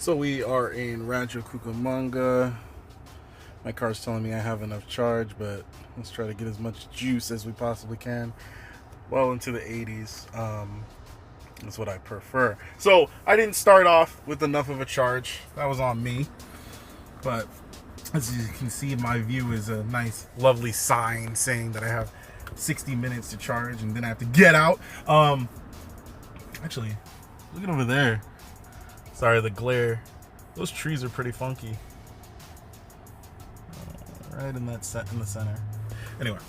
So we are in Rancho Cucamonga. My car's telling me I have enough charge, but let's try to get as much juice as we possibly can. Well into the 80s. That's what I prefer. So I didn't start off with enough of a charge. That was on me. But as you can see, my view is a nice, lovely sign saying that I have 60 minutes to charge and then I have to get out. Actually, look at over there. Sorry, the glare. Those trees are pretty funky. Right in that in the center. Anyway,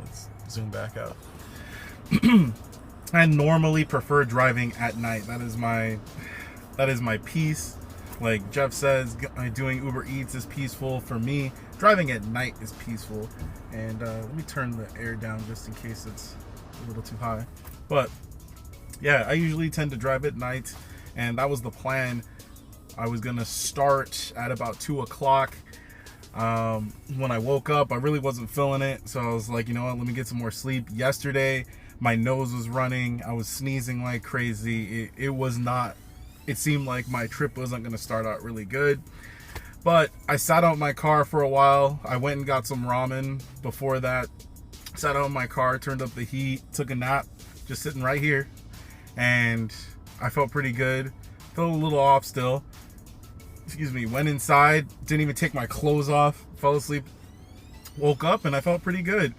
let's zoom back out. I normally prefer driving at night. That is my peace. Like Jeff says, doing Uber Eats is peaceful. For me, driving at night is peaceful. And let me turn the air down just in case it's a little too high. But yeah, I usually tend to drive at night, and that was the plan. I was gonna start at about 2 o'clock. When I woke up, I really wasn't feeling it, so I was like, you know what, let me get some more sleep. Yesterday, my nose was running. I was sneezing like crazy. It seemed like my trip wasn't going to start out really good. But I sat out in my car for a while. I went and got some ramen before that. Sat out in my car, turned up the heat, took a nap, just sitting right here. And I felt pretty good. Felt a little off still. Excuse me, went inside, didn't even take my clothes off, fell asleep, woke up, and I felt pretty good.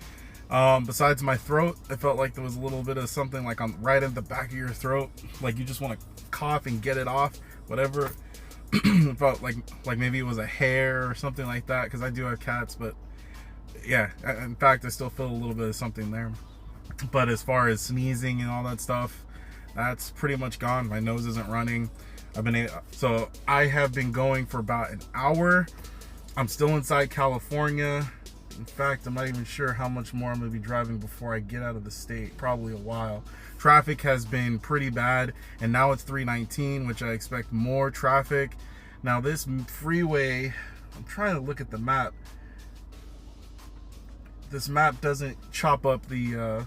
Besides my throat, I felt like there was a little bit of something like on right at the back of your throat, like you just want to cough and get it off, whatever. It felt like maybe it was a hair or something like that, because I do have cats. But yeah, in fact, I still feel a little bit of something there. But as far as sneezing and all that stuff, that's pretty much gone. My nose isn't running. So I have been going for about an hour. I'm still inside California. In fact, I'm not even sure how much more I'm going to be driving before I get out of the state. Probably a while. Traffic has been pretty bad, and now it's 319, which I expect more traffic. Now this freeway, I'm trying to look at the map. This map doesn't chop up the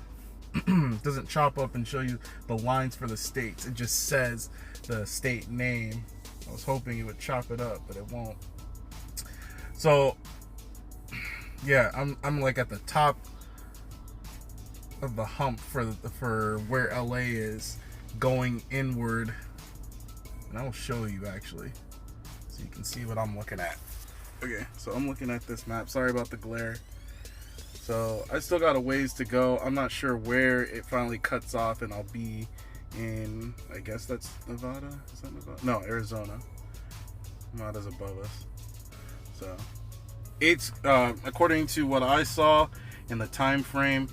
doesn't chop up and show you the lines for the states. It just says the state name. I was hoping it would chop it up, but it won't. So yeah, I'm like at the top of the hump for where LA is, going inward, and I'll show you actually so you can see what I'm looking at. Okay, so I'm looking at this map. Sorry about the glare. So I still got a ways to go. I'm not sure where it finally cuts off, and I'll be in, I guess that's Nevada. Is that Nevada? No, Arizona. Nevada's above us. So it's according to what I saw in the time frame,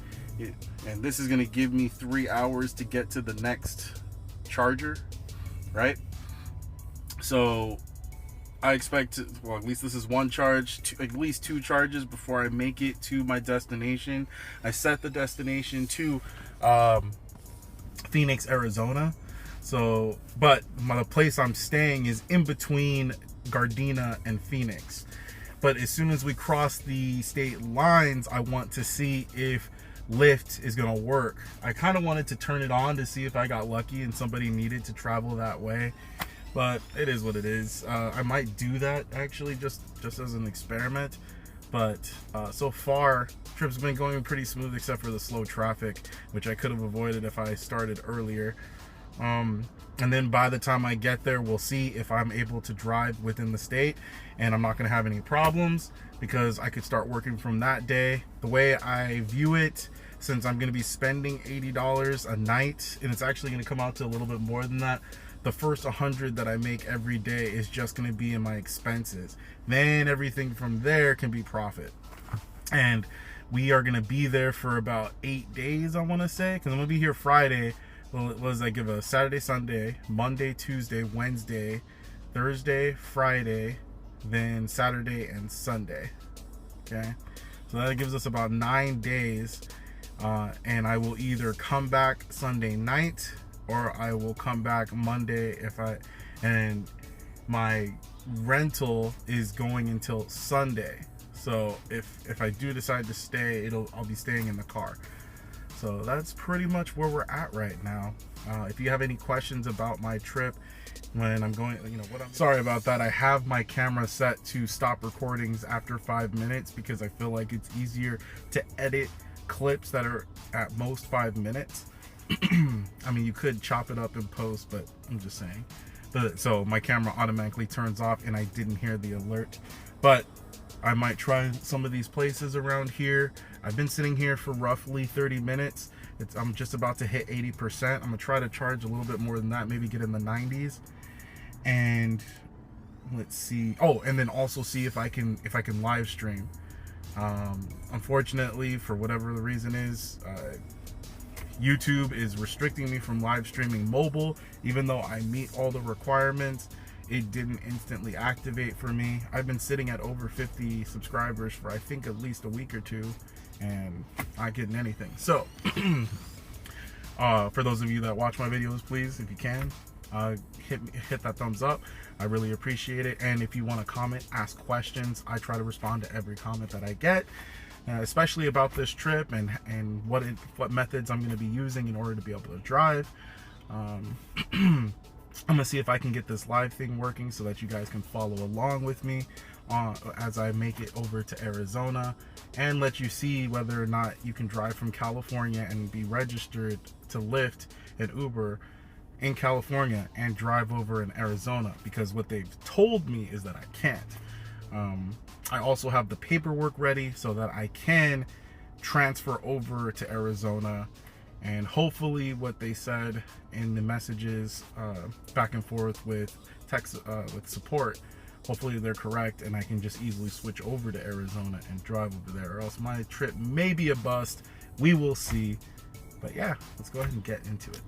and this is going to give me 3 hours to get to the next charger, right? So I expect to, well, at least this is one charge, at least 2 charges before I make it to my destination. I set the destination to Phoenix, Arizona. So, but the place I'm staying is in between Gardena and Phoenix. But as soon as we cross the state lines, I want to see if Lyft is going to work. I kind of wanted to turn it on to see if I got lucky and somebody needed to travel that way. But it is what it is. I might do that actually, just as an experiment. But so far, trip's been going pretty smooth except for the slow traffic, which I could have avoided if I started earlier. And then by the time I get there, we'll see if I'm able to drive within the state, and I'm not going to have any problems because I could start working from that day. The way I view it, since I'm going to be spending $80 a night, and it's actually going to come out to a little bit more than that, the first 100 that I make every day is just going to be in my expenses. Then everything from there can be profit. And we are going to be there for about 8 days, I want to say, because I'm going to be here Friday. Well, it was like a Saturday, Sunday, Monday, Tuesday, Wednesday, Thursday, Friday, then Saturday and Sunday. Okay, so that gives us about 9 days, and I will either come back Sunday night or I will come back Monday and my rental is going until Sunday. So if I do decide to stay, I'll be staying in the car. So that's pretty much where we're at right now. If you have any questions about my trip, when I'm going, sorry about that. I have my camera set to stop recordings after 5 minutes because I feel like it's easier to edit clips that are at most 5 minutes. I mean, you could chop it up in post, but I'm just saying. So my camera automatically turns off and I didn't hear the alert. But I might try some of these places around here. I've been sitting here for roughly 30 minutes. I'm just about to hit 80%. I'm gonna try to charge a little bit more than that, maybe get in the 90s. And let's see. Oh, and then also see if I can live stream. Unfortunately, for whatever the reason is, YouTube is restricting me from live streaming mobile. Even though I meet all the requirements, it didn't instantly activate for me. I've been sitting at over 50 subscribers for I think at least a week or two, and not getting anything. So for those of you that watch my videos, please, if you can, hit that thumbs up. I really appreciate it. And if you want to comment, ask questions, I try to respond to every comment that I get, especially about this trip and what methods I'm going to be using in order to be able to drive. I'm gonna see if I can get this live thing working so that you guys can follow along with me as I make it over to Arizona, and let you see whether or not you can drive from California and be registered to Lyft and Uber in California and drive over in Arizona, because what they've told me is that I can't. I also have the paperwork ready so that I can transfer over to Arizona, and hopefully what they said in the messages back and forth with text with support, hopefully they're correct and I can just easily switch over to Arizona and drive over there, or else my trip may be a bust. We will see. But yeah, let's go ahead and get into it.